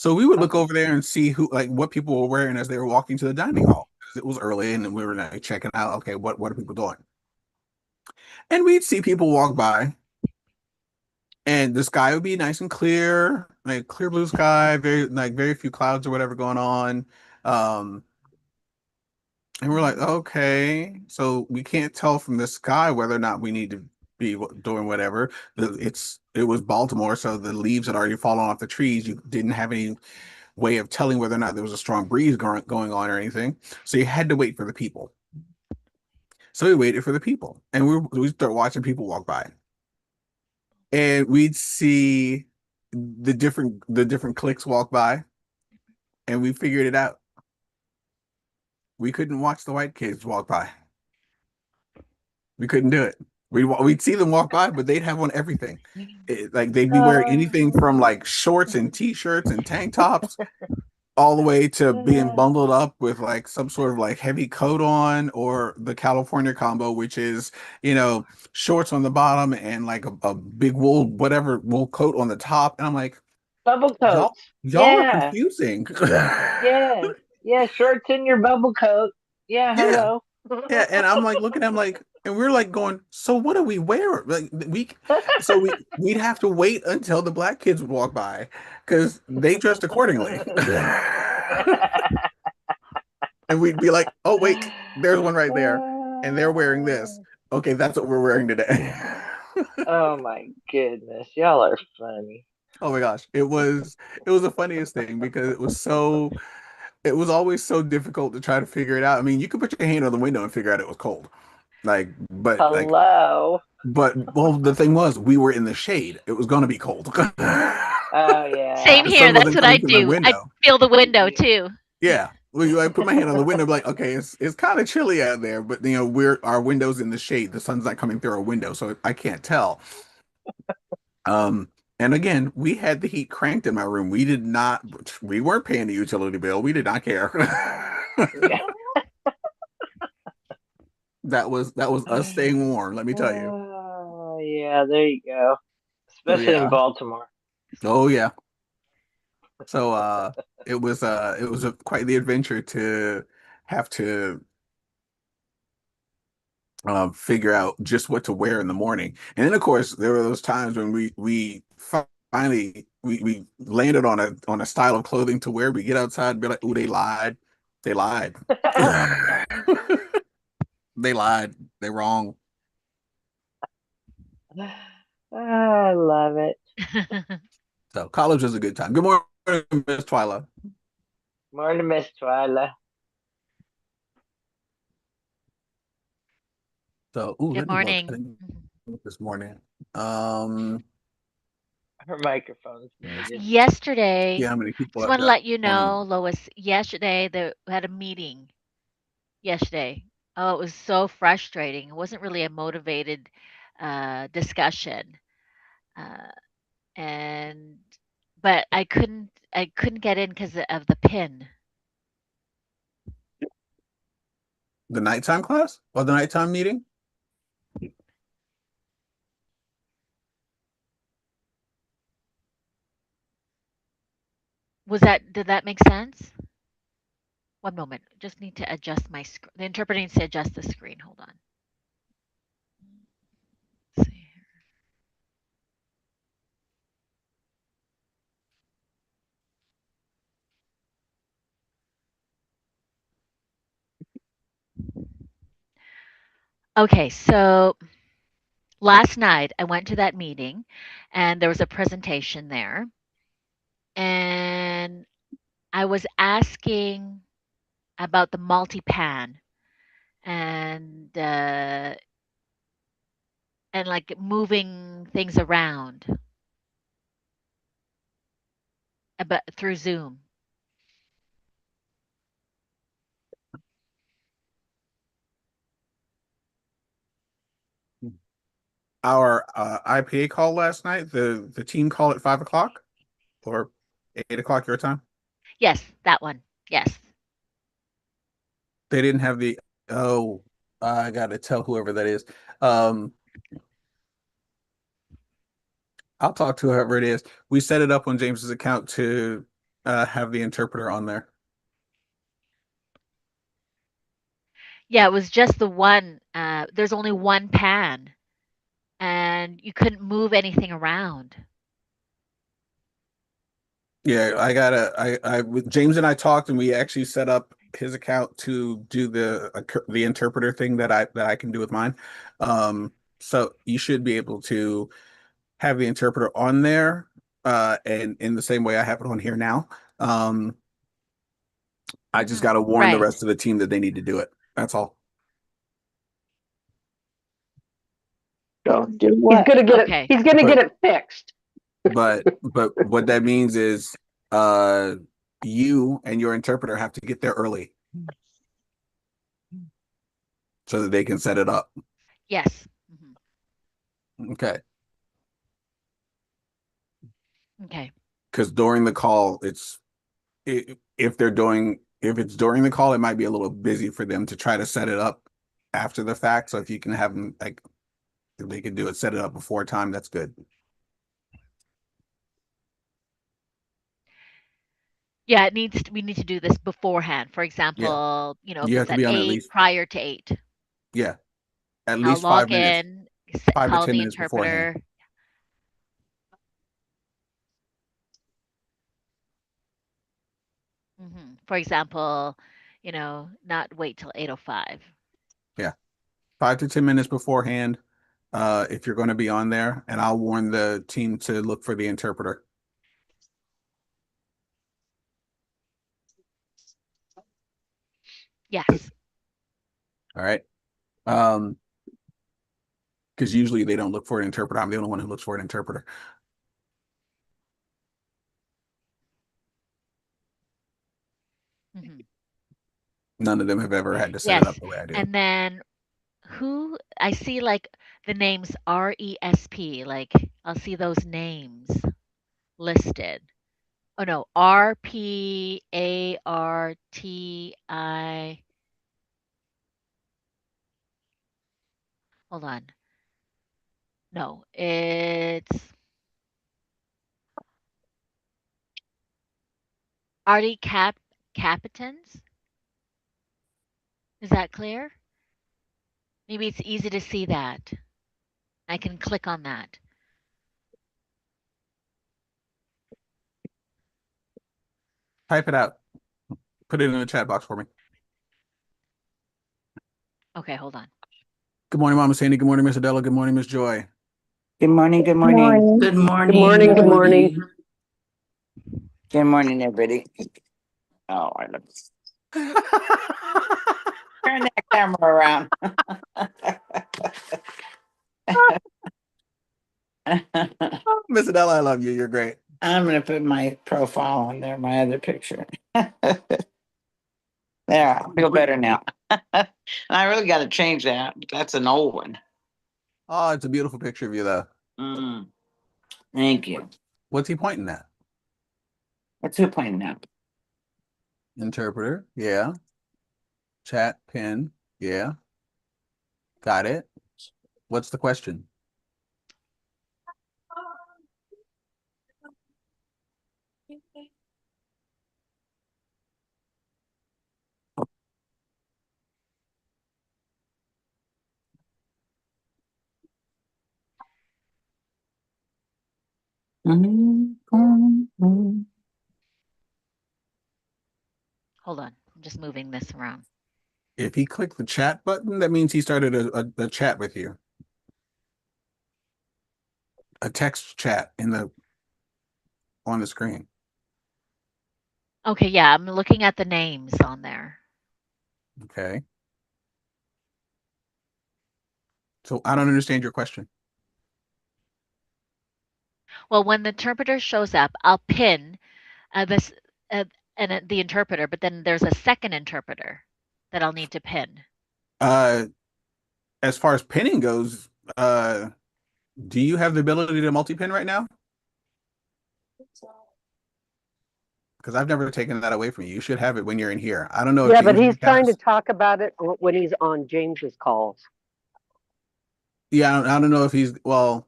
So we would look Okay. over there and see who, like, what people were wearing as they were walking to the dining hall. It was early, and we were like checking out. Okay, what are people doing? And we'd see people walk by, and the sky would be nice and clear, like clear blue sky, very few clouds or whatever going on. Um, and we're like, okay, so we can't tell from the sky whether or not we need to be doing whatever. It was Baltimore, so the leaves had already fallen off the trees. You didn't have any way of telling whether or not there was a strong breeze going on or anything. So you had to wait for the people. So we waited for the people, and we start watching people walk by, and we'd see the different cliques walk by, and we figured it out. We couldn't watch the white kids walk by. We couldn't do it. We'd see them walk by, but they'd have on everything. Like they'd be wearing anything from like shorts and t-shirts and tank tops all the way to being bundled up with like some sort of like heavy coat on, or the California combo, which is, you know, shorts on the bottom and like a big wool coat on the top. And I'm like, Bubble y'all, coats. y'all are Yeah. confusing. Yeah. Yeah. Shorts in your bubble coat. Yeah. Yeah. Hello. Yeah. And I'm like looking at him like, and we're like going, so what do we wear? Like we'd have to wait until the black kids would walk by because they dressed accordingly. And we'd be like, oh wait, there's one right there, and they're wearing this. Okay, that's what we're wearing today. Oh my goodness. Y'all are funny. Oh my gosh, it was the funniest thing because it was always so difficult to try to figure it out. I mean, you could put your hand on the window and figure out it was cold. Like, Hello. well, the thing was, we were in the shade. It was going to be cold. Oh Same yeah. The here. sun That's wasn't what coming I through my do. I window. feel the window Yeah. too. Yeah. I put my hand on the window, be like, okay, it's kind of chilly out there, but our window's in the shade. The sun's not coming through our window, so I can't tell. Um, and again, we had the heat cranked in my room. We weren't paying the utility bill. We did not care. Yeah. That was us staying warm, let me tell you. Oh yeah. There you go. So Especially in yeah. Baltimore. Oh yeah. So it was quite the adventure to have to figure out just what to wear in the morning. And then of course there were those times when we finally we landed on a style of clothing to wear. We get outside and be like, "Ooh, they lied. They lied. They lied. They're wrong." I love it. So college was a good time. Good morning, Miss Twyla. Morning, Miss Twyla. So, Good let me look. I morning. didn't look this morning. Um, Her microphone's muted. see Yesterday, how many people just I've want to got let you on. know, Lois, yesterday we had a meeting yesterday. Oh, it was so frustrating. It wasn't really a motivated discussion. Uh, and but I couldn't get in because of the pin. The nighttime class or the nighttime meeting? Did that make sense? One moment. Just need to adjust my screen. The interpreter needs to adjust the screen. Hold on. Let's see. Okay, so last night I went to that meeting and there was a presentation there, and I was asking about the multi-pan and like moving things around but through Zoom. Our IPA call last night, the team call at 5 o'clock or 8 o'clock your time. Yes, that one. Yes. They didn't have the oh, I gotta tell whoever that is. Um, I'll talk to whoever it is. We set it up on James's account to have the interpreter on there. Yeah, it was just the one. There's only one pan, and you couldn't move anything around. Yeah, with James and I talked, and we actually set up his account to do the interpreter thing that I can do with mine. So you should be able to have the interpreter on there, and in the same way I have it on here now. I just got to warn the Right. rest of the team that they need to do it. That's all. So do He's what? gonna get Okay. it. He's gonna get it fixed. But what that means is you and your interpreter have to get there early so that they can set it up. Yes. Okay. Okay. Because during the call, if it's during the call, it might be a little busy for them to try to set it up after the fact. So if you can have them, like, if they can do it, set it up before time, that's good. Yeah, we need to do this beforehand. For Yeah. example, if You have it's to at be on at 8, least, prior to 8. yeah, at I'll least 5 log minutes, in, 5 to call 10 the minutes beforehand. interpreter. For example, not wait till 8:05. Yeah. 5 to 10 minutes beforehand, if you're going to be on there, and I'll warn the team to look for the interpreter. Yes. All right. Because usually they don't look for an interpreter. I'm the only one who looks for an interpreter. None of them have ever had to set it up Yes. the way I do. And then I see, like, the names RESP, like I'll see those names listed. Oh no, RPARTI. Hold on. No, it's Artie Capitans. Is that clear? Maybe it's easy to see that. I can click on that. Type it out. Put it in the chat box for me. Okay, hold on. Good morning, Mama Sandy. Good morning, Miss Adela. Good morning, Miss Joy. Good morning. Good morning. Good Good morning. Good morning. Good morning. Good morning, everybody. Oh, I love this. Turn that camera around. Miss Adela, I love you. You're great. I'm going to put my profile on there, my other picture. There, I feel better now. And I really got to change that. That's an old one. Oh, it's a beautiful picture of you, though. Thank you. What's he pointing at? What's who pointing at? Interpreter. Yeah. Chat, pin. Yeah. Got it. What's the question? Hold on. I'm just moving this around. If he clicked the chat button, that means he started a chat with you. A text chat on the screen. Okay, yeah, I'm looking at the names on there. Okay. So I don't understand your question. Well, when the interpreter shows up, I'll pin this and the interpreter, but then there's a second interpreter that I'll need to pin. As far as pinning goes, do you have the ability to multi-pin right now? Because I've never taken that away from you. You should have it when you're in here. I don't know if Yeah, but James he's trying to has. talk about it when he's on James's calls. Yeah, I don't know if he's, well,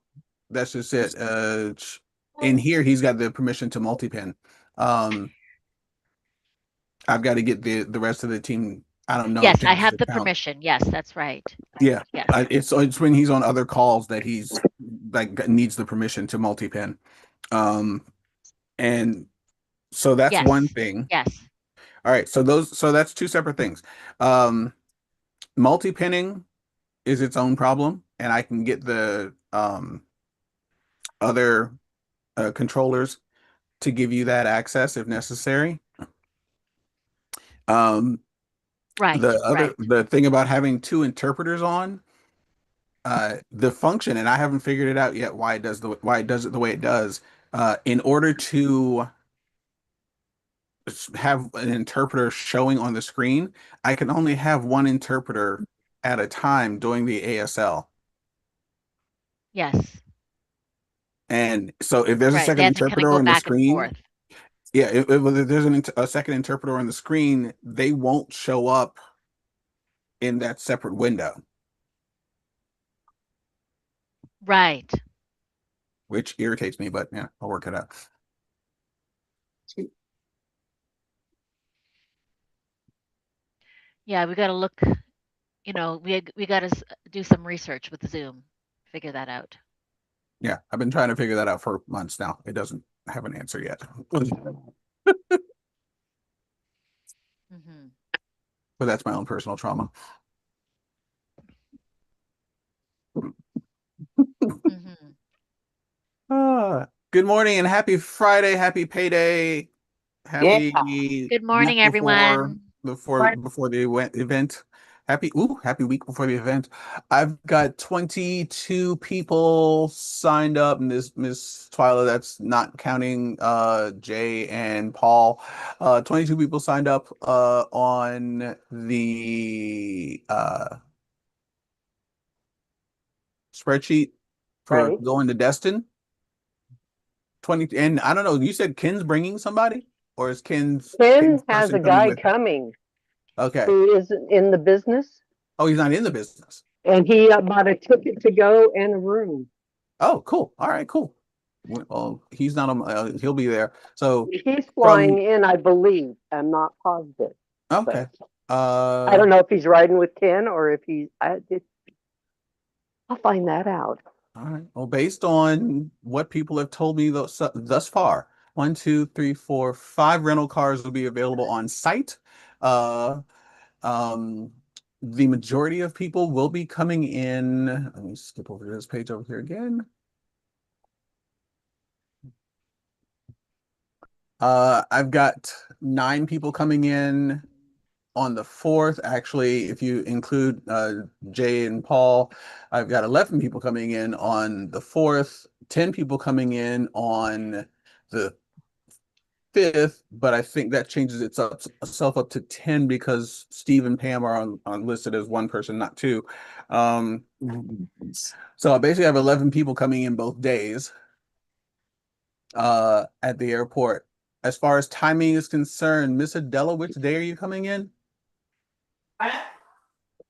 that's just it. In here, he's got the permission to multi-pin. I've got to get the rest of the team. I don't know Yes, I Tim's have the account. permission. Yes, that's right. Yeah, Yes. it's when he's on other calls that he's like needs the permission to multi-pin. And so that's one Yes. thing. Yes. All right, so that's two separate things. Um, multi-pinning is its own problem, and I can get the other controllers to give you that access if necessary. Um, Right. Right. the thing about having two interpreters on, the function, and I haven't figured it out yet why it does it the way it does. In order to have an interpreter showing on the screen, I can only have one interpreter at a time doing the ASL. Yes. And so if there's a Right. They second have to kind of interpreter go on the back and screen, forth. yeah, if there's a second interpreter on the screen, they won't show up in that separate window, Right. which irritates me, but yeah, I'll work it out. Yeah, we got to look, we got to do some research with Zoom, figure that out. Yeah, I've been trying to figure that out for months now. It doesn't have an answer yet. Hmm. But that's my own personal trauma. Hmm. Good morning and happy Friday, happy payday, Yeah. happy Good week morning, everyone. before the event. Happy week before the event. I've got 22 people signed up, and this Miss Twyla, that's not counting Jay and Paul. 22 people signed up on the spreadsheet for Right. going to Destin. 20, and I don't know, you said Ken's bringing somebody, or is Ken's Ken has person a coming guy with him? coming Okay. who isn't in the business, Oh, he's not in the business. and he bought a ticket to go and a room. Oh, cool. All right, cool. Well, he's not on, he'll be there. So He's flying from, in, I believe. I'm not positive, okay. but I don't know if he's riding with Ken or if he's. I'll find that out. All right. Well, based on what people have told me thus far, one, two, three, four, five rental cars will be available on site. Uh, um, the majority of people will be coming in. Let me skip over to this page over here again. I've got 9 people coming in on the 4th. Actually, if you include Jay and Paul, I've got 11 people coming in on the 4th, 10 people coming in on the 5th, but I think that changes itself up to 10 because Steve and Pam are on listed as one person, not two. So I basically have 11 people coming in both days at the airport. As far as timing is concerned, Miss Adela, which day are you coming in? She's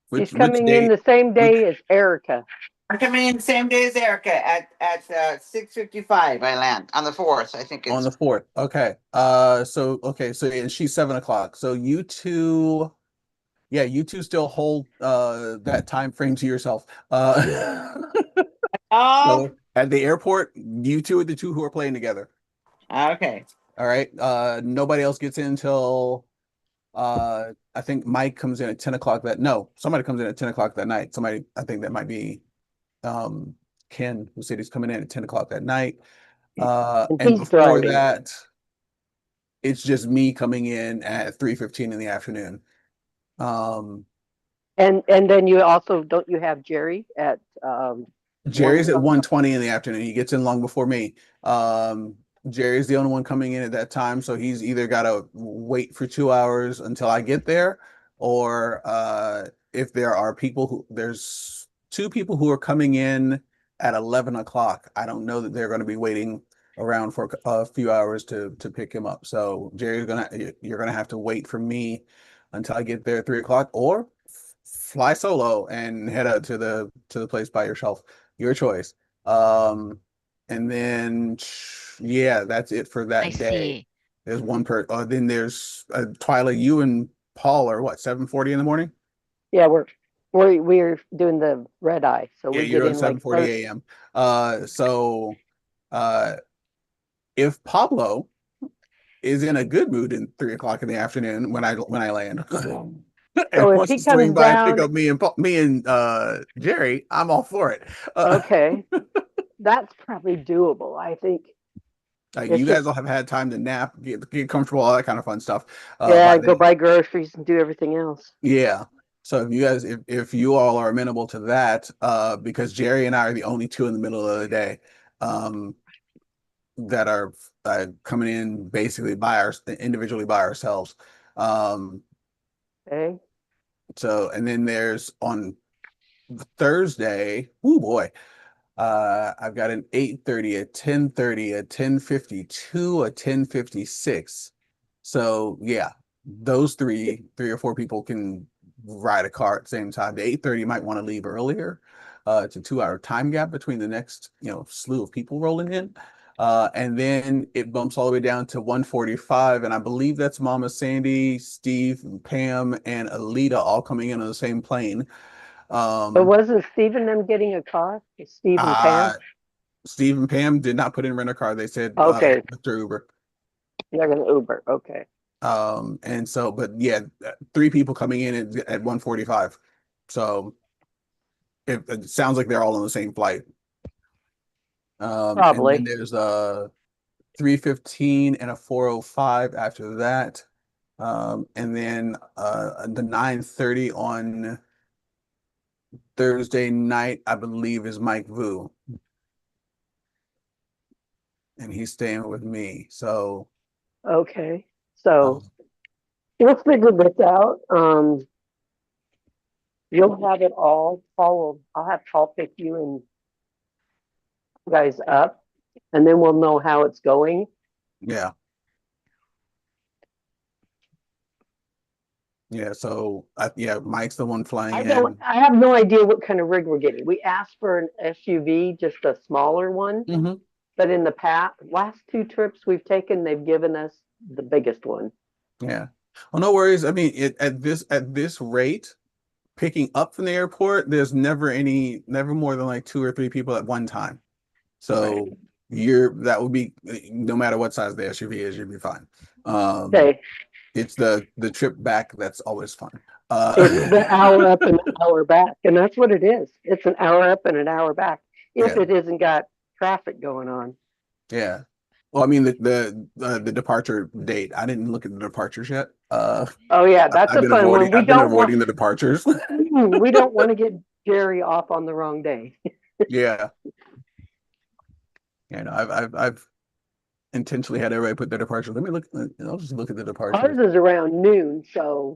Which coming in day? the same Which day as Erica. I'm coming in the same day as Erica at 6:55. I land on the 4th. I think on it's the 4th? Okay. So and she's 7 o'clock. So you two, yeah, you two still hold that time frame to yourself. oh So at the airport, you two are the two who are playing together. okay. All right. Nobody else gets in until I think Mike comes in at 10 o'clock somebody comes in at 10 o'clock that night. Somebody, I think that might be um Ken, who said he's coming in at 10 o'clock that night. And And he's before driving. that, it's just me coming in at 3:15 in the afternoon. Um And then you also don't you have Jerry at Jerry's at 1:20? 1:20 in the afternoon. He gets in long before me. Jerry's the only one coming in at that time, so he's either got to wait for 2 hours until I get there, or if there are there's 2 people who are coming in at 11 o'clock. I don't know that they're going to be waiting around for a few hours to pick him up. So you're gonna have to wait for me until I get there at 3 o'clock, or fly solo and head out to the place by yourself. Your choice. And then yeah, that's it for I that day. see. There's one per. Then there's Twyla. You and Paul are what, 7:40 in the morning? Yeah, we're doing the red eye, so Yeah, we you're get doing in like 7:40 a.m. So uh, if Pablo is in a good mood in 3 o'clock in the afternoon when I land and So if wants he to swing comes by and pick down, up me and Jerry, I'm all for it. okay, that's probably doable. I think You it's guys just will have had time to nap, get comfortable, all that kind of fun stuff. yeah, By go then, buy groceries and do everything else. yeah. So if you all are amenable to that, because Jerry and I are the only two in the middle of the day, um, that are coming in basically individually by ourselves. Um, Okay. so and then there's on Thursday, oh boy, I've got an 8:30, a 10:30, a 10:52, a 10:56. So yeah, those three or four people can ride a car at the same time. The 8:30 might want to leave earlier. It's a 2 hour time gap between the next, slew of people rolling in. And then it bumps all the way down to 1:45. And I believe that's Mama Sandy, Steve, and Pam, and Alita all coming in on the same plane. But Um, wasn't Steve and them getting a car? Steve and Pam? uh, Steve and Pam did not put in rent a car. They said Okay, through Uber. they're gonna Uber. Okay. And so, but yeah, three people coming in at 1:45. So it sounds like they're all on the same flight. And then Probably. there's a 3:15 and a 4:05 after that. And then the 9:30 on Thursday night, I believe, is Mike Vu, and he's staying with me. So Okay. So um, we'll figure this out. You'll have it all. I'll have Paul pick you and you guys up, and then we'll know how it's going. yeah, yeah. So yeah, Mike's the one flying in. I have no idea what kind of rig we're getting. We asked for an SUV, just a smaller one, Mhm. but in the last two trips we've taken, they've given us the biggest one. Yeah. Well, no worries. I mean, at this rate, picking up from the airport, there's never more than like two or three people at one time. Right. So that would be, no matter what size the SUV is, you'd be fine. Okay. It's the trip back that's always fun. It's the hour up and the hour back, and that's what it is. It's an hour up and an hour back if Yeah, it isn't got traffic going on. yeah. Well, I mean the departure date. I didn't look at the departures yet. Oh yeah, that's I've a been fun one. avoiding I've been avoiding the departures. We don't want to get Jerry off on the wrong day. Yeah. Yeah, no, I've intentionally had everybody put their departure. Let me look. I'll just look at the departures. Ours is around noon, so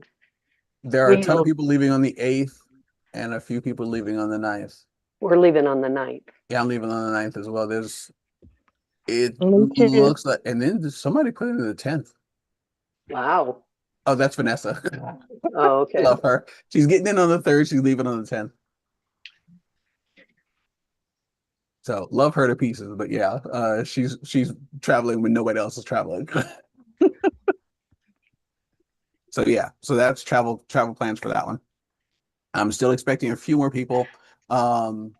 There are a ton of we'll people leaving on the 8th and a few people leaving on the 9th. we're leaving on the 9th. Yeah, I'm leaving on the 9th as well. It Me too. looks like, and then somebody put in the 10th. Wow. Oh, that's Vanessa. Oh, okay. Love her. She's getting in on the 3rd. She's leaving on the 10th. So love her to pieces. But yeah, she's traveling when nobody else is traveling. So yeah, so that's travel plans for that one. I'm still expecting a few more people. Um,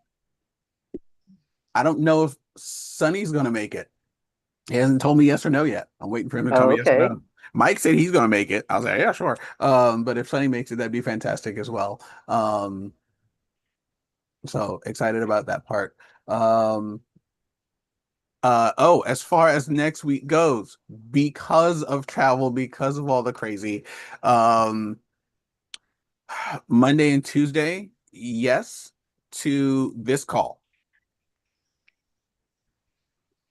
I don't know if Sonny's gonna make it. He hasn't told me yes or no yet. I'm waiting for him to tell Oh, me yes or okay. no. Mike said he's gonna make it. I was like, yeah, sure. But if Sonny makes it, that'd be fantastic as well. So excited about that part. Um, as far as next week goes, because of travel, because of all the crazy, um, Monday and Tuesday, yes to this call.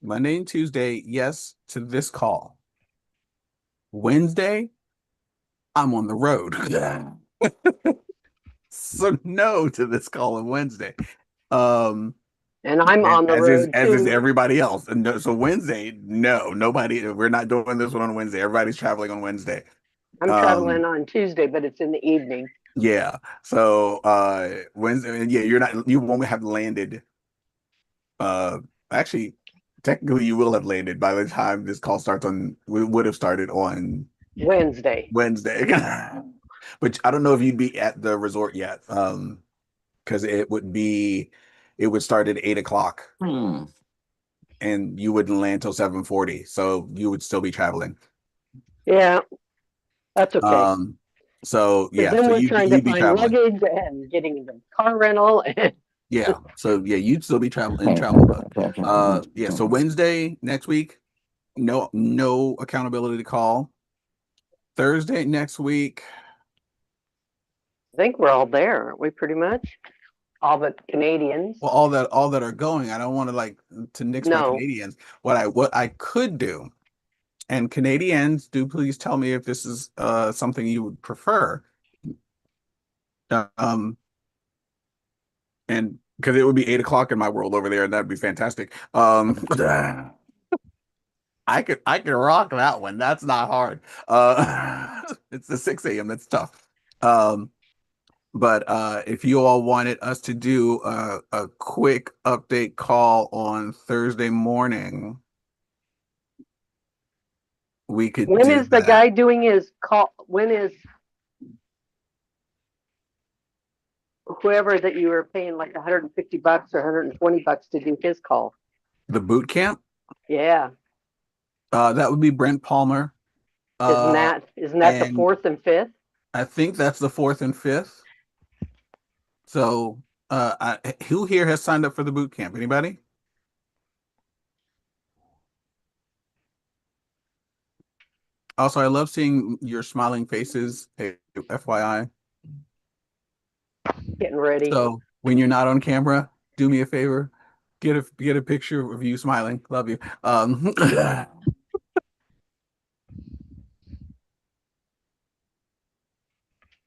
Monday and Tuesday, yes to this call. Wednesday, I'm on the road. So no to this call on Wednesday. Um, And I'm on the road as is too. everybody else. And no, so Wednesday, no, nobody, we're not doing this one on Wednesday. Everybody's traveling on Wednesday. I'm traveling Um, on Tuesday, but it's in the evening. yeah. So Wednesday, yeah, you won't have landed. Uh, actually, technically you will have landed by the time this call starts on. We would have started on Wednesday. Wednesday. But I don't know if you'd be at the resort yet. Because it would start at 8 o'clock and you wouldn't land till 7:40. So you would still be traveling. Yeah, that's okay. So 'Cause yeah, then so we're trying to you'd be find traveling. luggage and getting the car rental. And Yeah. So yeah, you'd still be traveling in travel mode. Yeah, so Wednesday next week, no accountability call. Thursday next week, I think we're all there, aren't we? Pretty much all but Canadians. well, all that are going, I don't want to to nix my No, Canadians. What I could do, and Canadians, do please tell me if this is something you would prefer. Um, and because it would be 8 o'clock in my world over there, and that'd be fantastic. I could rock that one. That's not hard. It's the 6 a.m. That's tough. But if you all wanted us to do a quick update call on Thursday morning, we could when do is the that. guy doing his call? When is whoever that you were paying like $150 or $120 to do his call? The boot camp. Yeah, That would be Brent Palmer. isn't that the And 4th and 5th? I think that's the 4th and 5th. So, who here has signed up for the boot camp? Anybody? Also, I love seeing your smiling faces. Hey, FYI. Getting ready. So when you're not on camera, do me a favor, get a picture of you smiling. Love you.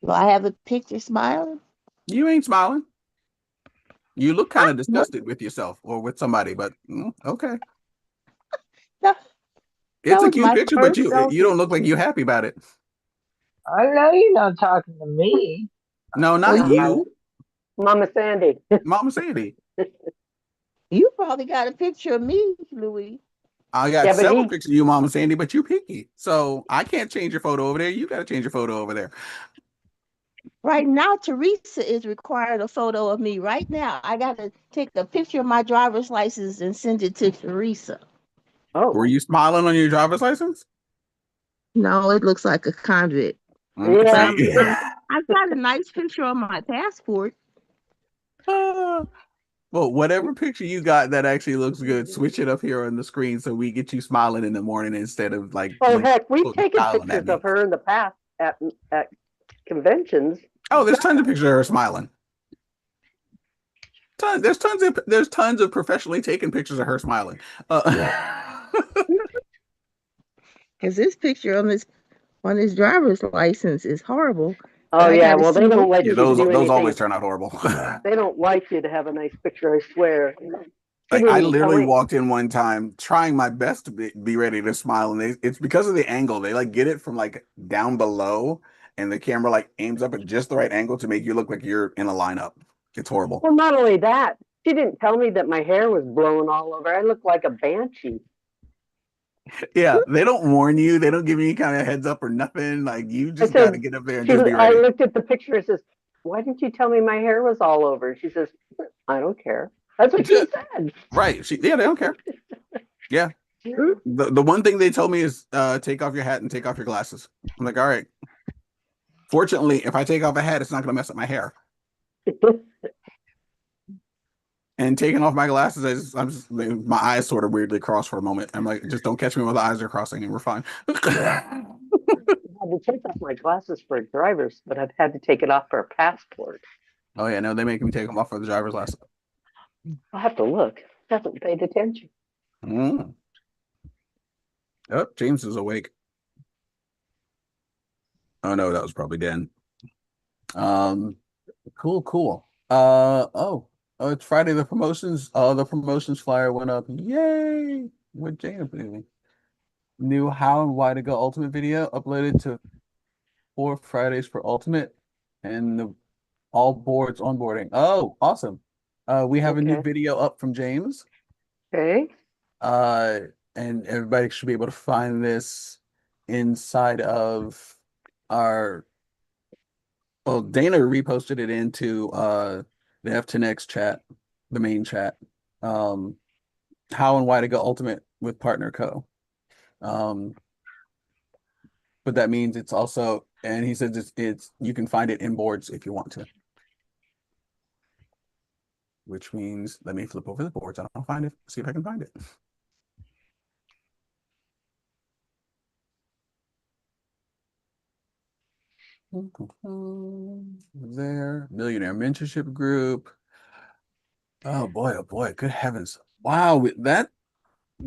Do I have a picture smiling? You ain't smiling. You look kind of No, disgusted with yourself or with somebody, but okay. no, It's that a was cute my picture, but first you don't selfie. look like you're happy about it. I know you're not talking to me. No, Well, not you, Mama Sandy. Mama Sandy. you probably got a picture of me, Louis. I got Yeah, but several he pictures of you, Mama Sandy, but you're picky. So I can't change your photo over there. You got to change your photo over there. Right now, Teresa is requiring a photo of me. Right now, I got to take a picture of my driver's license and send it to Teresa. Were oh you smiling on your driver's license? No, it looks like a convict. But yeah. See? I've got a nice picture on my passport. Well, whatever picture you got that actually looks good, switch it up here on the screen so we get you smiling in the morning instead of Oh heck, we've taken scowling at pictures me. of her in the past at conventions. Oh, there's tons of pictures of her smiling. There's tons of professionally taken pictures of her smiling. Because this picture on his driver's license is horrible. But Oh I yeah, got to well they see don't this let Yeah, you picture. those do always anything. turn out horrible. They don't like you to have a nice picture, I swear. She Like didn't I even tell literally me. walked in one time trying my best to be ready to smile, and it's because of the angle. They get it from down below, and the camera aims up at just the right angle to make you look like you're in a lineup. It's horrible. Well, not only that, she didn't tell me that my hair was blown all over. I looked like a banshee. Yeah, they don't warn you. They don't give you any kind of heads up or nothing. You I just got to said, get up there and just be I ready. looked at the picture and says, "Why didn't you tell me my hair was all over?" She says, "I don't care." That's what she said. Right. Yeah, they don't care. Yeah. The one thing they told me is take off your hat and take off your glasses. I'm like, all right. Fortunately, if I take off a hat, it's not going to mess up my hair. And taking off my glasses, my eyes sort of weirdly cross for a moment. I'm like, just don't catch me while the eyes are crossing, and we're fine. I had to take off my glasses for a driver's, but I've had to take it off for a passport. Oh yeah, no, they make me take them off for the driver's license. I'll have to look. Haven't paid attention. Mm. Oh, James is awake. Oh no, that was probably Dan. Cool. Oh, it's Friday. The promotions flyer went up. Yay! With James moving. New how and why to go ultimate video uploaded to 4 Fridays for ultimate and the all boards onboarding. Oh, awesome. We have a new Okay. video up from James. Okay. And everybody should be able to find this inside of our. Well, Dana reposted it into the F10X chat, the main chat. How and why to go ultimate with Partner Co. But that means it's also, and he says it's you can find it in boards if you want to. Which means let me flip over the boards. I'll find it. See if I can find it. There, Millionaire Mentorship Group. Oh boy, good heavens. Wow, that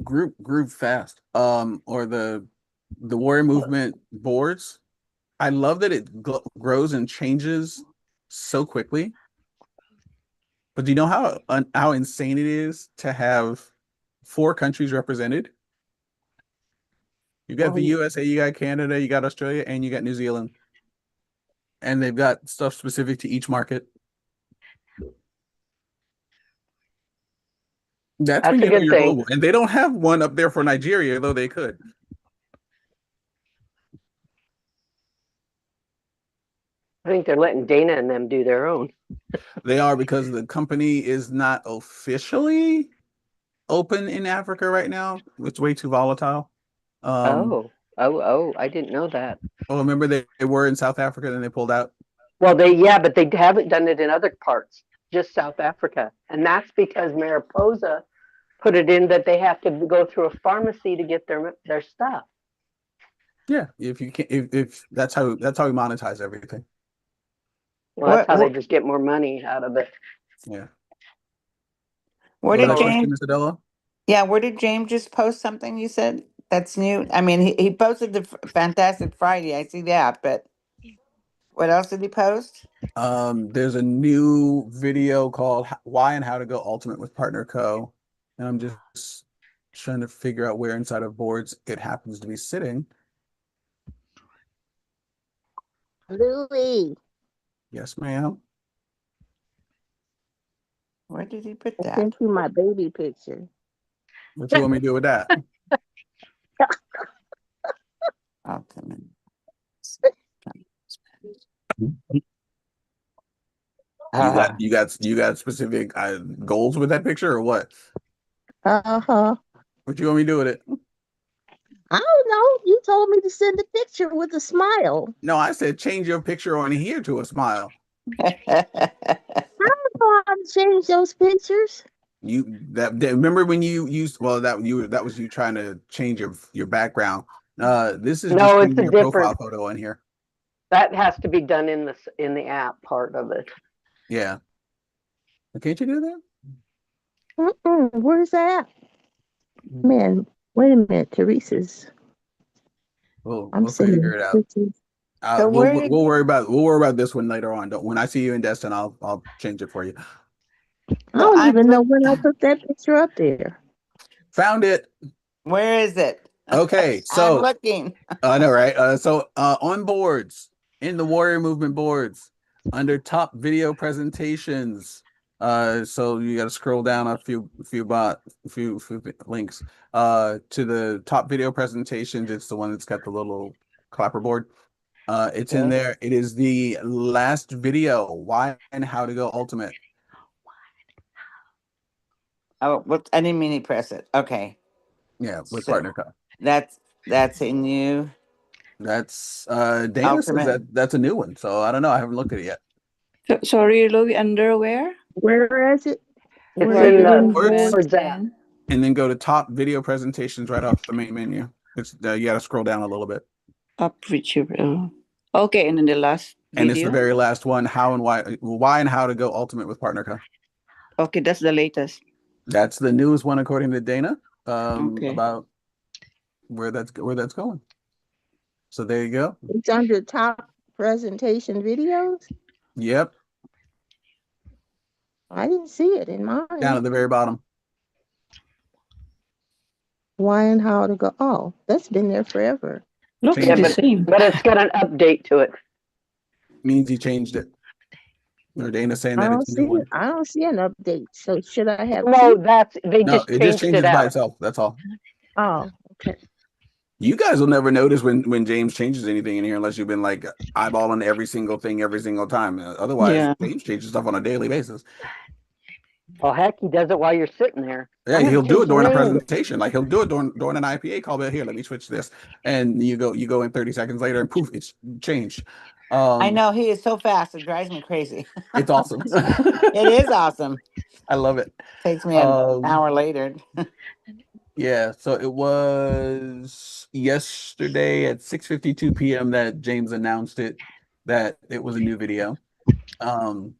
group grew fast. Or the Warrior Movement boards. I love that it grows and changes so quickly. But do you know how insane it is to have 4 countries represented? You got the USA, you got Canada, you got Australia, and you got New Zealand. And they've got stuff specific to each market. That's when a you know good you're thing. global. And they don't have one up there for Nigeria, though they could. I think they're letting Dana and them do their own. They are, because the company is not officially open in Africa right now. It's way too volatile. I didn't know that. Oh, remember they were in South Africa, then they pulled out. Well, but they haven't done it in other parts, just South Africa. And that's because Mariposa put it in that they have to go through a pharmacy to get their stuff. Yeah, if you can, if that's how we monetize everything. Well, that's how they just get more money out of it. Yeah. Where What did was that question, James? Miss Adela? Yeah, where did James just post something you said that's new? I mean, he posted the Fantastic Friday. I see that, but what else did he post? There's a new video called Why and How to Go Ultimate with Partner Co. And I'm just trying to figure out where inside of boards it happens to be sitting. Louis, Yes, ma'am. Where did he put I that? sent you my baby picture. What you want me to do with that? Ultimate. You got specific goals with that picture or what? Uh-huh. What you want me to do with it? I don't know. You told me to send a picture with a smile. No, I said change your picture on here to a smile. I don't know how to change those pictures. Remember when you used that was you trying to change your background. This is No, just it's a your different profile photo in here. that has to be done in the app part of it. Yeah. Can't you do that? Where's that? Man, wait a minute, Teresa's. We'll I'm figure sending it out. pictures. So We'll worry about this one later on. When I see you in Destin, I'll change it for you. I don't even know when I put that picture up there. Found it. Where is it? Okay, I'm so looking. I know, right? So on boards, in the Warrior Movement boards, under top video presentations. So you got to scroll down a few links. To the top video presentations. It's the one that's got the little clapper board. It's in there. It is the last video. Why and How to Go Ultimate. Oh, what? I didn't mean to press it. Okay. Yeah, with So, Partner Co. That's a new. That's Dana says that's a new one. So I don't know. I haven't looked at it yet. Sorry, Louis, underwear? Where is it? It's Where in is it the in boards app. And then go to top video presentations right off the main menu. It's you got to scroll down a little bit. Up with you. Okay, and then the last video. And it's the very last one. Why and How to Go Ultimate with Partner Co. Okay, that's the latest. That's the newest one according to Dana. Okay. About where that's going. So there you go. It's under top presentation videos. Yep. I didn't see it in mine. Down at the very bottom. Why and How to Go. Oh, that's been there forever. Looks the same. But it's got an update to it. Means he changed it. Or Dana saying I that don't it's a new see one. I don't see an update. So should I have No, two? they No, just it just changed it changes by out. itself. That's all. Oh, okay. You guys will never notice when James changes anything in here unless you've been like eyeballing every single thing every single time. Otherwise, Yeah. James changes stuff on a daily basis. Well, heck, he does it while you're sitting there. Yeah, I'm gonna he'll do it change the during a name. presentation. Like he'll do it during an IPA call. But here, let me switch this, and you go in 30 seconds later, and poof, it's changed. I know he is so fast, it drives me crazy. It's awesome. It is awesome. I love it. Takes me an hour later. Yeah, so it was yesterday at 6:52 p.m. that James announced that it was a new video. Um,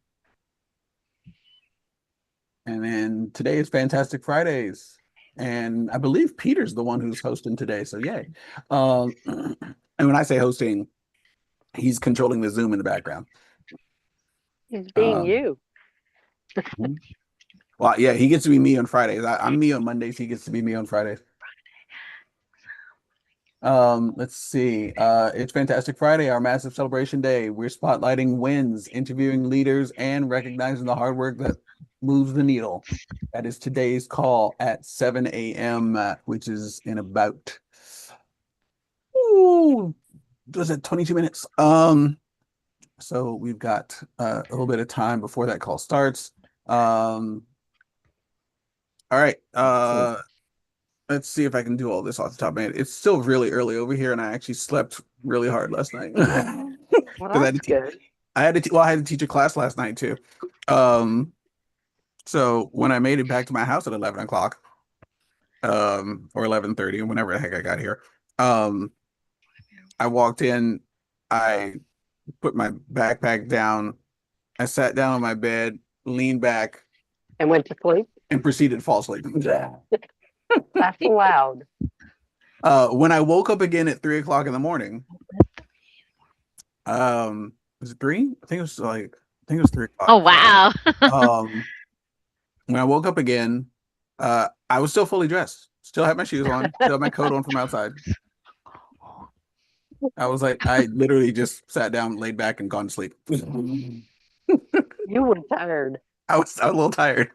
and then today is Fantastic Fridays. And I believe Peter's the one who's hosting today, so yay. And when I say hosting, he's controlling the Zoom in the background. He's being you. Well, yeah, he gets to be me on Fridays. I'm me on Mondays. He gets to be me on Fridays. Let's see. It's Fantastic Friday, our massive celebration day. We're spotlighting wins, interviewing leaders, and recognizing the hard work that moves the needle. That is today's call at 7 a.m., which is in about was it 22 minutes? So we've got a little bit of time before that call starts. All right. Let's see if I can do all this off the top of my head. It's still really early over here, and I actually slept really hard last night. Well, that's good. I had to teach a class last night too. So when I made it back to my house at 11 o'clock, or 11:30, whenever the heck I got here, I walked in, I put my backpack down, I sat down on my bed, leaned back, And went to sleep. and proceeded to fall asleep. That's allowed. When I woke up again at 3 o'clock in the morning, was it 3? I think it was 3 o'clock. Oh wow. When I woke up again, I was still fully dressed, still had my shoes on, still had my coat on from outside. I literally just sat down, laid back, and gone to sleep. You were tired. I was a little tired.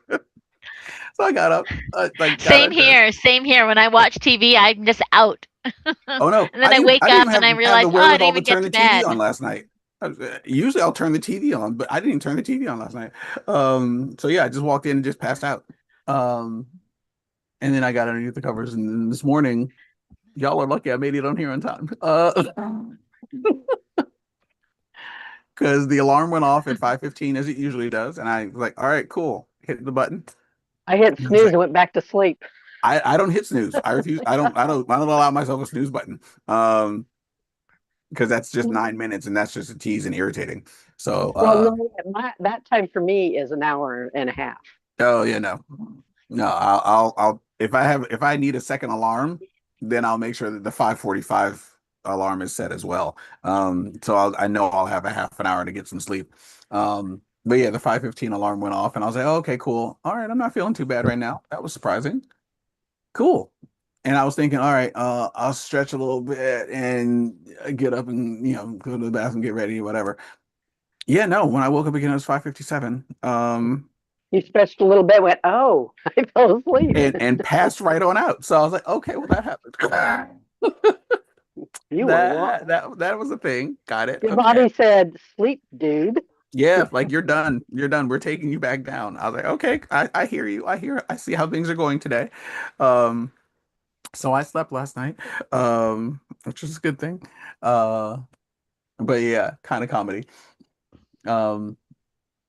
So I got up. Same here. Same here. When I watch TV, I'm just out. Oh no! And then I wake didn't up and I have realize, the oh, I wherewithal didn't to even get turn to the TV bed. on last night. Usually I'll turn the TV on, but I didn't turn the TV on last night. So yeah, I just walked in and just passed out. And then I got underneath the covers, and then this morning, y'all are lucky I made it on here on time. Because the alarm went off at 5:15 as it usually does, and I was like, all right, cool, hit the button. I hit snooze and went back to sleep. I don't hit snooze. I refuse. I don't allow myself a snooze button. Because that's just 9 minutes, and that's just a tease and irritating. So Well, no, that time for me is an hour and a half. oh yeah, no. I'll if I need a second alarm, then I'll make sure that the 5:45 alarm is set as well. So I know I'll have a half an hour to get some sleep. But yeah, the 5:15 alarm went off, and I was like, oh, okay, cool. All right, I'm not feeling too bad right now. That was surprising. Cool. And I was thinking, all right, I'll stretch a little bit and get up and go to the bathroom, get ready, whatever. Yeah, no. When I woke up again, it was 5:57. You stretched a little bit, went, oh, I fell asleep. And passed right on out. So I was like, okay, well that happened. You were that was a thing. Got it. Your Okay. body said, sleep, dude. Yeah, like you're done. You're done. We're taking you back down. I was like, okay, I hear you. I see how things are going today. So I slept last night, which was a good thing. But yeah, kind of comedy.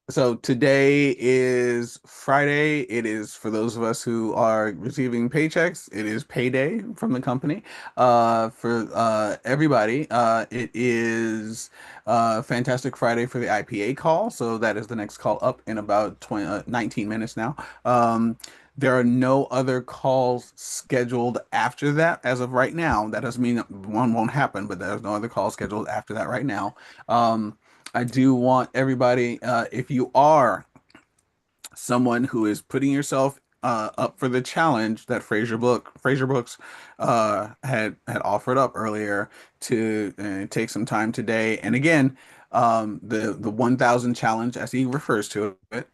So today is Friday. It is, for those of us who are receiving paychecks, it is payday from the company. For everybody, it is Fantastic Friday for the IPA call. So that is the next call up in about 19 minutes now. There are no other calls scheduled after that as of right now. That doesn't mean that one won't happen, but there's no other calls scheduled after that right now. I do want everybody, if you are someone who is putting yourself up for the challenge that Fraser Brooks had offered up earlier to take some time today. And again, the 1,000 challenge, as he refers to it,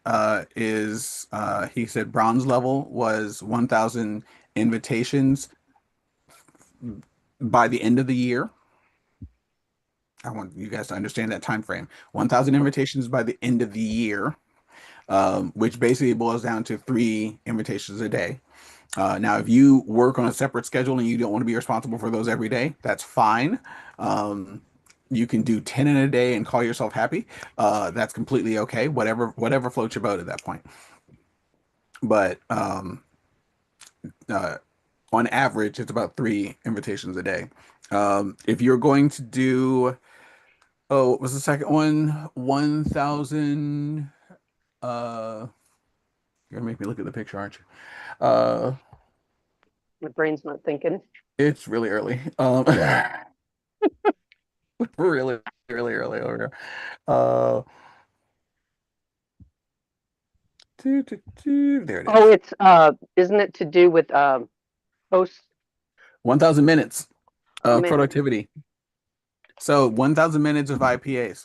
is he said bronze level was 1,000 invitations by the end of the year. I want you guys to understand that time frame. 1,000 invitations by the end of the year, which basically boils down to 3 invitations a day. Now, if you work on a separate schedule and you don't want to be responsible for those every day, that's fine. You can do 10 in a day and call yourself happy. That's completely okay. Whatever floats your boat at that point. But on average, it's about 3 invitations a day. If you're going to do, oh, what was the second one? 1,000. You're gonna make me look at the picture, aren't you? My brain's not thinking. It's really early. Really, really early over here. Uh, there it is. Oh, it's isn't it to do with posts? 1,000 minutes of Minutes. productivity. So 1,000 minutes of IPAs.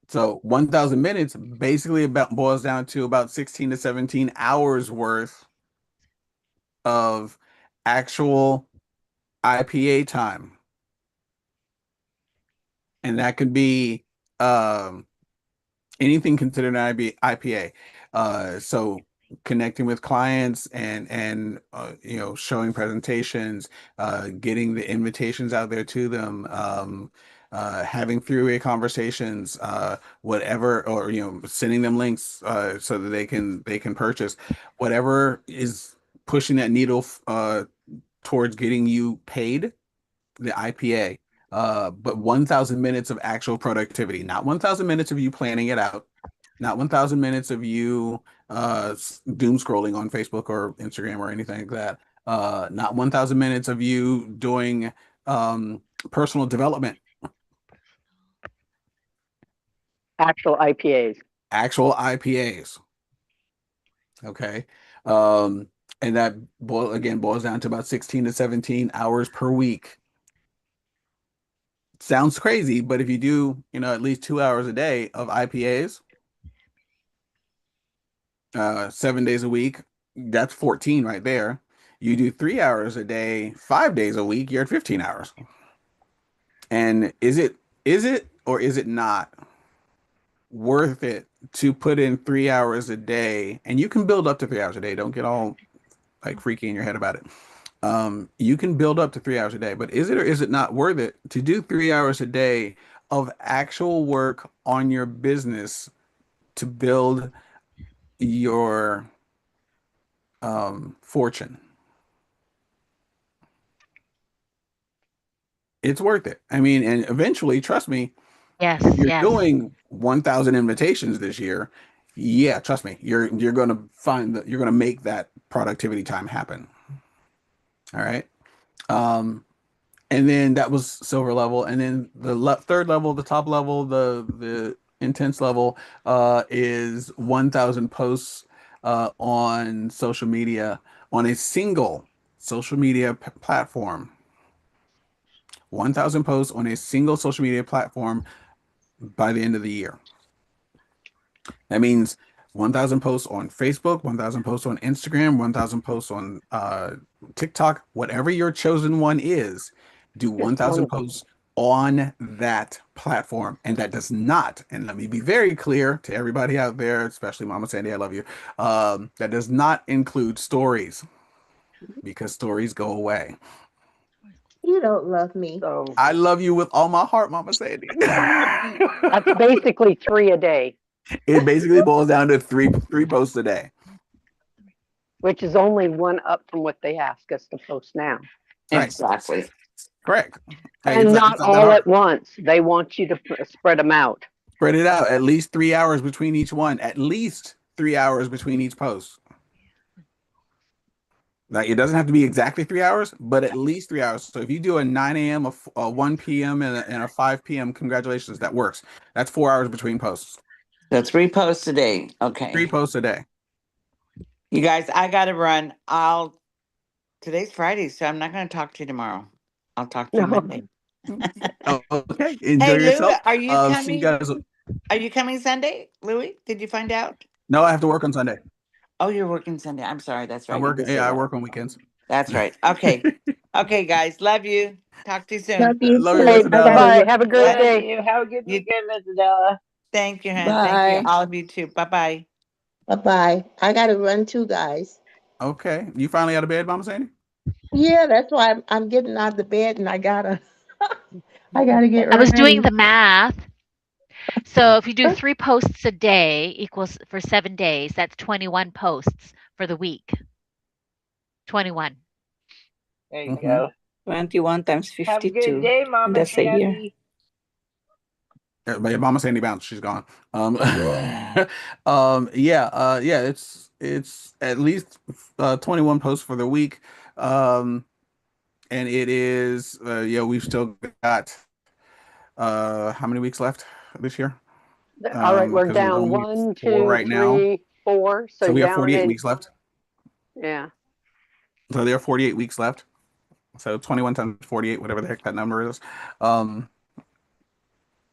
So 1,000 minutes basically about boils down to about 16 to 17 hours worth of actual IPA time. And that could be anything considered an IPA. So connecting with clients and showing presentations, getting the invitations out there to them, having three-way conversations, whatever, or sending them links so that they can purchase whatever is pushing that needle towards getting you paid, the IPA. But 1,000 minutes of actual productivity, not 1,000 minutes of you planning it out, not 1,000 minutes of you doom scrolling on Facebook or Instagram or anything like that. Not 1,000 minutes of you doing personal development. Actual IPAs. Actual IPAs. Okay. And that boils down to about 16 to 17 hours per week. Sounds crazy, but if you do, at least 2 hours a day of IPAs, 7 days a week, that's 14 right there. You do 3 hours a day, 5 days a week, you're at 15 hours. And is it or is it not worth it to put in 3 hours a day? And you can build up to 3 hours a day. Don't get all like freaky in your head about it. You can build up to 3 hours a day, but is it or is it not worth it to do 3 hours a day of actual work on your business to build your fortune? It's worth it. I mean, and eventually, trust me, Yes, if you're yes. doing 1,000 invitations this year, yeah, trust me, you're gonna find that you're gonna make that productivity time happen. All right. And then that was silver level, and then the third level, the top level, the intense level, is 1,000 posts on social media, on a single social media platform. 1,000 posts on a single social media platform by the end of the year. That means 1,000 posts on Facebook, 1,000 posts on Instagram, 1,000 posts on TikTok, whatever your chosen one is, do 1,000 posts on that platform. And that does not, and let me be very clear to everybody out there, especially Mama Sandy, I love you, that does not include stories, because stories go away. You don't love me. So I love you with all my heart, Mama Sandy. that's basically 3 a day, It basically boils down to three posts a day. which is only one up from what they ask us to post now. Right. Exactly. Correct. Hey, And it's not that all hard. at once. They want you to spread them out. Spread it out. At least 3 hours between each one. At least 3 hours between each post. Like, it doesn't have to be exactly 3 hours, but at least 3 hours. So if you do a 9 a.m., a 1 p.m., and a 5 p.m., congratulations, that works. That's 4 hours between posts. So 3 posts a day. 3 Okay. posts a day. You guys, I gotta run. Today's Friday, so I'm not gonna talk to you tomorrow. I'll talk to you No. Monday. Okay, enjoy Hey, Louis, yourself. are you See you coming? guys. Are you coming Sunday, Louis? Did you find out? No, I have to work on Sunday. Oh, you're working Sunday. I'm sorry. That's I right. You work. did say Yeah, I that. work on weekends. That's right. Okay. Okay, guys. Love you. Talk to you Love soon. you Love you, too. Miss Hey, I gotta Adele. bye-bye. run. Have a great Bye. Love day. you. Have a good You, weekend, Miss Adela. thank you, hon. Thank you. Bye. All of you too. Bye bye. Bye bye. I gotta run too, guys. Okay, you finally out of bed, Mama Sandy? Yeah, that's why I'm getting out of the bed and I gotta I gotta get I was doing ready. the math. So if you do 3 posts a day equals for 7 days, that's 21 posts for the week. 21. There you Mm-hmm. go. 21 times Have a good 52. day, Mama That's a year. Sandy. But Mama Sandy bounced. She's gone. Yeah. It's at least 21 posts for the week. And it is yeah, we've still got how many weeks left this year? All right, we're Because we're down on week 1, 4 2, right now. 3, 4. So So we have down 48 in, weeks left. yeah. So there are 48 weeks left. So 21 times 48, whatever the heck that number is. Um,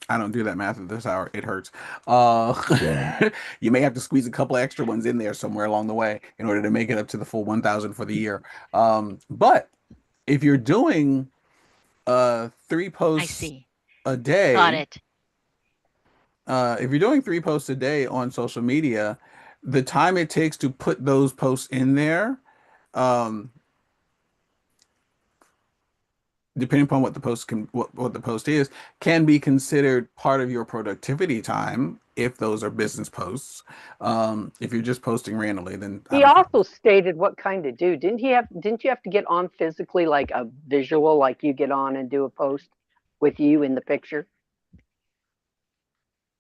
I don't do that math at this hour. It hurts. You may have to squeeze a couple extra ones in there somewhere along the way in order to make it up to the full 1,000 for the year. But if you're doing 3 I posts see. a Got day, it. if you're doing 3 posts a day on social media, the time it takes to put those posts in there, um, depending upon what the post can what the post is, can be considered part of your productivity time if those are business posts. If you're just posting randomly, then I He don't think. also stated what kind to do. Didn't you have to get on physically like a visual, like you get on and do a post with you in the picture?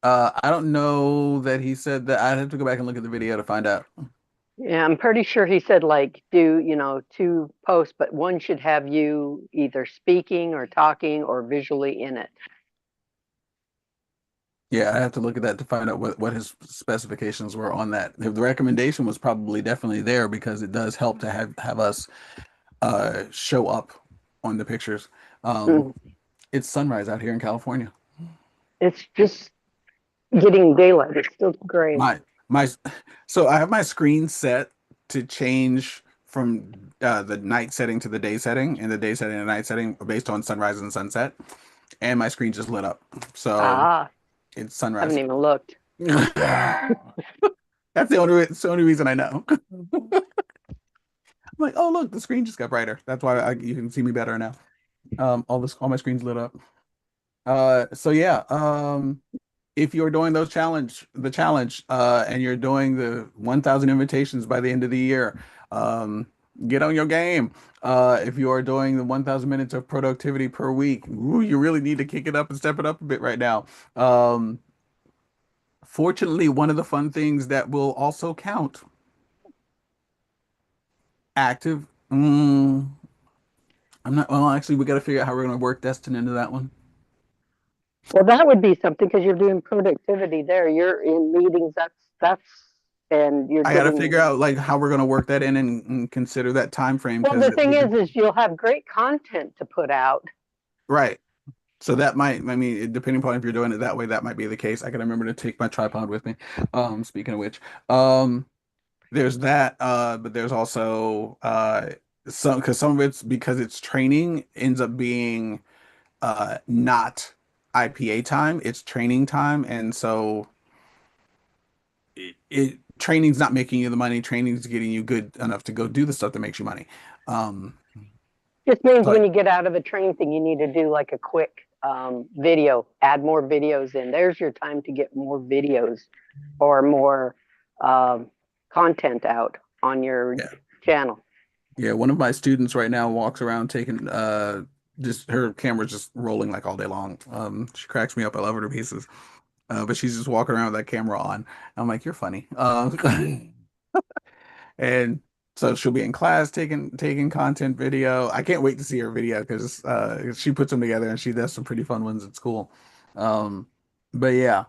I don't know that he said that. I'd have to go back and look at the video to find out. Yeah, I'm pretty sure he said like do, 2 posts, but one should have you either speaking or talking or visually in it. Yeah, I have to look at that to find out what his specifications were on that. The recommendation was probably definitely there because it does help to have us show up on the pictures. Um, Mm. it's sunrise out here in California. It's just getting daylight. It's still gray. My so I have my screen set to change from the night setting to the day setting, and the day setting and the night setting based on sunrise and sunset, and my screen just lit up. So Ah, it's haven't sunrise. even looked. It's the only reason I know. I'm like, oh look, the screen just got brighter. That's why you can see me better now. All my screens lit up. So yeah, if you're doing the challenge, and you're doing the 1,000 invitations by the end of the year, um, get on your game. If you are doing the 1,000 minutes of productivity per week, ooh, you really need to kick it up and step it up a bit right now. Fortunately, one of the fun things that will also count active. I'm not, well, actually, we got to figure out how we're going to work Destin into that one. Well, that would be something because you're doing productivity there. You're in meetings. That's and you're I got to getting. figure out like how we're going to work that in and consider that time frame Well, because the thing is you'll have great content to put out. right. So that might, I mean, depending upon if you're doing it that way, that might be the case. I can remember to take my tripod with me. Speaking of which, there's that, but there's also some because some of it's because it's training ends up being not IPA time, it's training time, and so training's not making you the money, training's getting you good enough to go do the stuff that makes you money. Um, Just means but when you get out of a training thing, you need to do like a quick video, add more videos in. There's your time to get more videos or more content out on your yeah, channel. yeah, one of my students right now walks around taking just her camera's just rolling like all day long. She cracks me up. I love her to pieces. But she's just walking around with that camera on. I'm like, you're funny. And so she'll be in class taking content video. I can't wait to see her video because she puts them together and she does some pretty fun ones at school. Um, but yeah,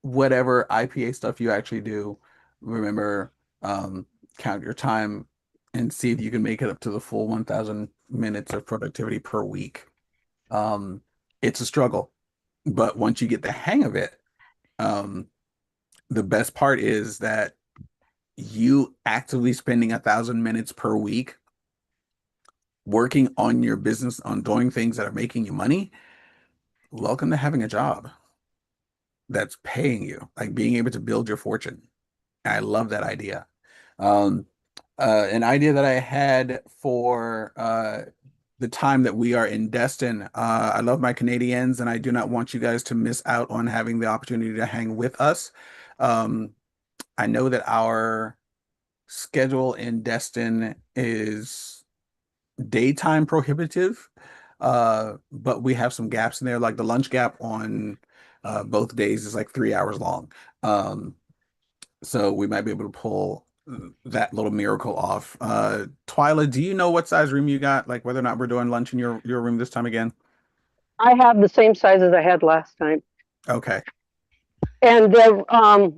whatever IPA stuff you actually do, remember, count your time and see if you can make it up to the full 1,000 minutes of productivity per week. It's a struggle, but once you get the hang of it, the best part is that you actively spending 1,000 minutes per week working on your business, on doing things that are making you money. Welcome to having a job that's paying you, like being able to build your fortune. I love that idea. Um, an idea that I had for the time that we are in Destin. I love my Canadians, and I do not want you guys to miss out on having the opportunity to hang with us. I know that our schedule in Destin is daytime prohibitive, but we have some gaps in there. Like the lunch gap on both days is like 3 hours long. So we might be able to pull that little miracle off. Twyla, do you know what size room you got? Like whether or not we're doing lunch in your room this time again? I have the same size as I had last time. Okay. And the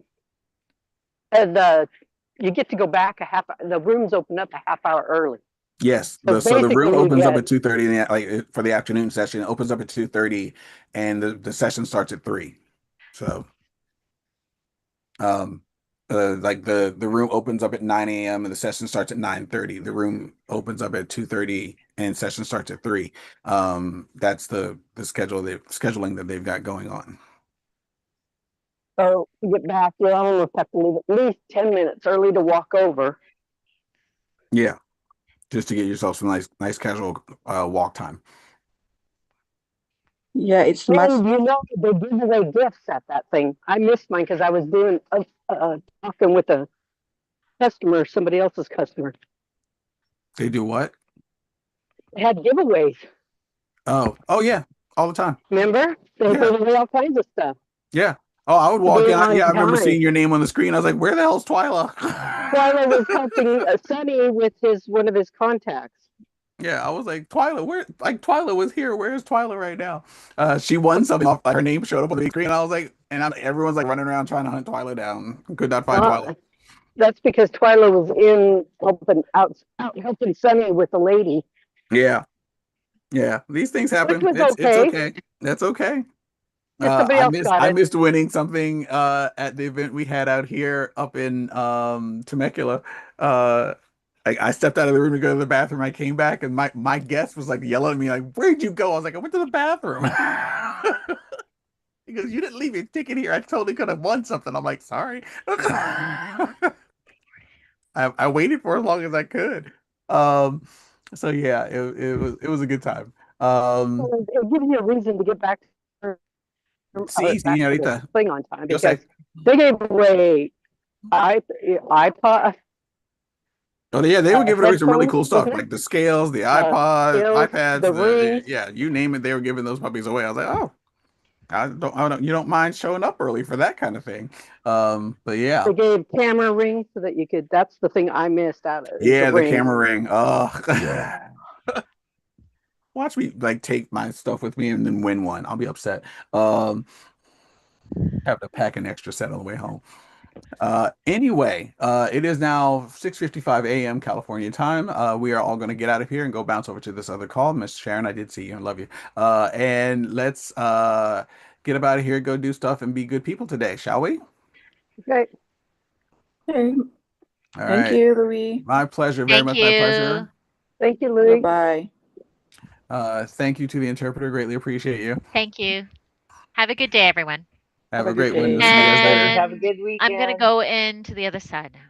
you get to go back the rooms open up a half hour early. Yes. So So the room basically you opens up get at 2:30 in the, like for the afternoon session. It opens up at 2:30 and the session starts at 3. So like the room opens up at 9 a.m. and the session starts at 9:30. The room opens up at 2:30 and session starts at 3. That's the scheduling that they've got going on. so you get back, you almost have to leave at least 10 minutes early to walk over. Yeah, just to get yourself some nice casual walk time. Yeah, it's much. And you know they give away gifts at that thing. I missed mine because I was doing talking with a customer, somebody else's customer. They do what? They had giveaways. Oh yeah, all the time. Remember? They Yeah. gave away all kinds of stuff. Yeah. Oh, I would walk Being in. on Yeah, I remember time. seeing your name on the screen. I was like, "Where the hell's Twyla?" Twyla was helping Sonny with one of his contacts. Yeah, I was like, Twyla, where? Like Twyla was here. Where's Twyla right now? She won something off. Like her name showed up on the big screen. And I was like, everyone's like running around trying to hunt Twyla down. Could not find Twyla. That's because Twyla was in out helping Sonny with the lady. Yeah, yeah. These things happen. Which was It's okay. okay. That's okay. Somebody else got I it. missed winning something at the event we had out here up in Temecula. I stepped out of the room to go to the bathroom. I came back and my guest was like yelling at me like, "Where'd you go?" I was like, "I went to the bathroom." He goes, "You didn't leave your ticket here. I totally could have won something." I'm like, "Sorry." I waited for as long as I could. So yeah, it was a good time. It gives you a reason to get back Sí, back to the señorita. thing on time Yo because sé. they gave away iPod. Oh yeah, they were giving away some really Headphones, cool stuff, wasn't it? like the scales, the iPads, the rings. yeah, you name it, they were giving those puppies away. I was like, oh, you don't mind showing up early for that kind of thing. But yeah, They gave camera rings so that you could. That's the thing I missed out of. yeah, the camera ring. Oh, watch me like take my stuff with me and then win one. I'll be upset. Have to pack an extra set on the way home. Anyway, it is now 6:55 a.m. California time. We are all going to get out of here and go bounce over to this other call. Miss Sharon, I did see you and love you. And let's get up out of here, go do stuff, and be good people today, shall we? Okay. Okay. All Thank right. you, Louis. My pleasure. Very Thank much my pleasure. Thank you, Louis. Bye. Thank you to the interpreter. Greatly appreciate you. Thank you. Have a good day, everyone. Have Have a a great good one. day. We'll see you guys later. And Have a good weekend. I'm going to go into the other side now.